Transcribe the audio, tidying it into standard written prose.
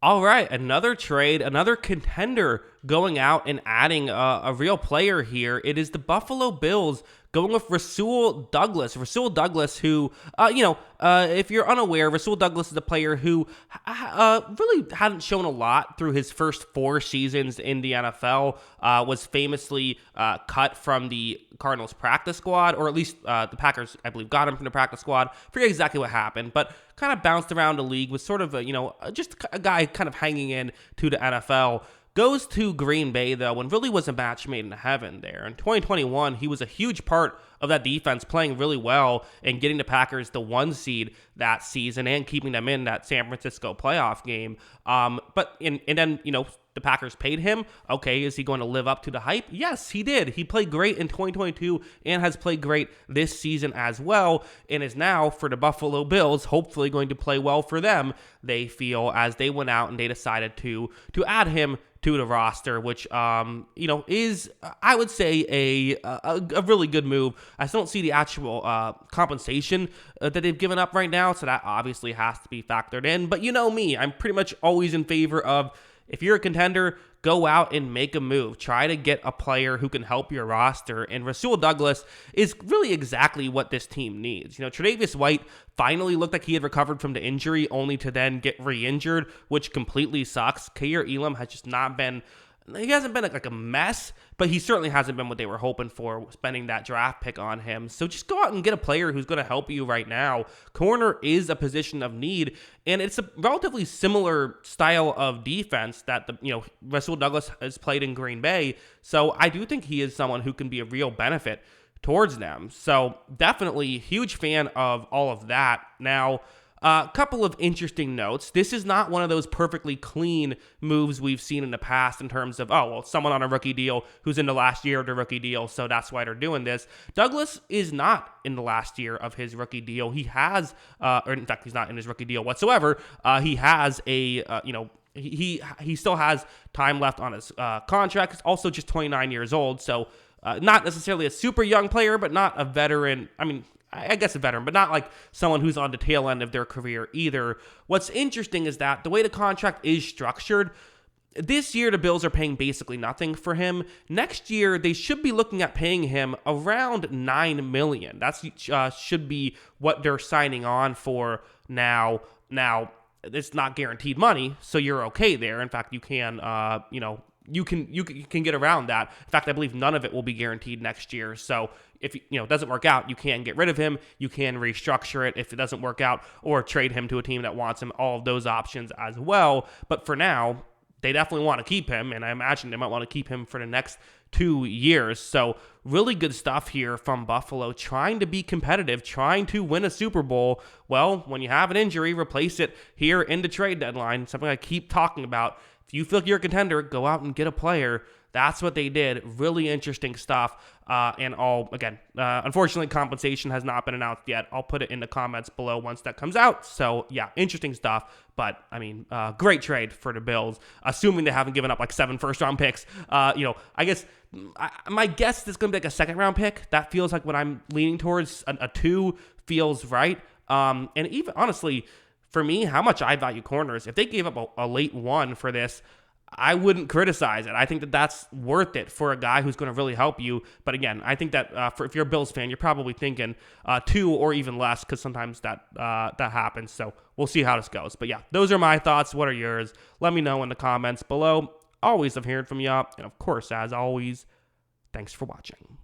All right, another trade, another contender going out and adding a real player here. It is the Buffalo Bills going with Rasul Douglas. Rasul Douglas, who, if you're unaware, Rasul Douglas is a player who really hadn't shown a lot through his first 4 seasons in the NFL. Was famously cut from the Cardinals practice squad, or at least the Packers, I believe, got him from the practice squad. Forget exactly what happened, but kind of bounced around the league, was sort of just a guy kind of hanging in to the NFL. Goes to Green Bay, though, and really was a match made in heaven there. In 2021, he was a huge part of that defense, playing really well and getting the Packers the 1 seed that season and keeping them in that San Francisco playoff game. And then, the Packers paid him. Okay, is he going to live up to the hype? Yes, he did. He played great in 2022 and has played great this season as well, and is now, for the Buffalo Bills, hopefully going to play well for them, they feel, as they went out and they decided to add him to the roster, which is, I would say, a really good move. I still don't see the actual compensation that they've given up right now, so that obviously has to be factored in. But you know me, I'm pretty much always in favor of, if you're a contender, go out and make a move. Try to get a player who can help your roster. And Rasul Douglas is really exactly what this team needs. Tre'Davious White finally looked like he had recovered from the injury, only to then get re-injured, which completely sucks. Kaiir Elam has just not been... He hasn't been like a mess, but he certainly hasn't been what they were hoping for, spending that draft pick on him. So just go out and get a player who's going to help you right now. Corner is a position of need, and it's a relatively similar style of defense that Rasul Douglas has played in Green Bay. So I do think he is someone who can be a real benefit towards them. So definitely huge fan of all of that. Now, a couple of interesting notes. This is not one of those perfectly clean moves we've seen in the past in terms of, someone on a rookie deal who's in the last year of the rookie deal, so that's why they're doing this. Douglas is not in the last year of his rookie deal. He has, or in fact, he's not in his rookie deal whatsoever. He has he still has time left on his contract. He's also just 29 years old, so not necessarily a super young player, but not a veteran. I guess a veteran, but not like someone who's on the tail end of their career either. What's interesting is that the way the contract is structured, this year the Bills are paying basically nothing for him. Next year, they should be looking at paying him around $9 million. That should be what they're signing on for now. Now, it's not guaranteed money, so you're okay there. In fact, you can, you can get around that. In fact, I believe none of it will be guaranteed next year. So if it doesn't work out, you can get rid of him. You can restructure it if it doesn't work out, or trade him to a team that wants him. All of those options as well. But for now, they definitely want to keep him, and I imagine they might want to keep him for the next 2 years. So really good stuff here from Buffalo, trying to be competitive, trying to win a Super Bowl. Well, when you have an injury, replace it here in the trade deadline. Something I keep talking about. If you feel like you're a contender, go out and get a player. That's what they did. Really interesting stuff. Unfortunately, compensation has not been announced yet. I'll put it in the comments below once that comes out. So, yeah, interesting stuff. But, great trade for the Bills, assuming they haven't given up like 7 first-round picks. I guess my guess is going to be like a second-round pick. That feels like what I'm leaning towards. A 2 feels right. And even, honestly, for me, how much I value corners, if they gave up a late 1 for this, I wouldn't criticize it. I think that that's worth it for a guy who's going to really help you. But again, I think that if you're a Bills fan, you're probably thinking 2 or even less, because sometimes that happens. So we'll see how this goes. But yeah, those are my thoughts. What are yours? Let me know in the comments below. Always love hearing from you. And of course, as always, thanks for watching.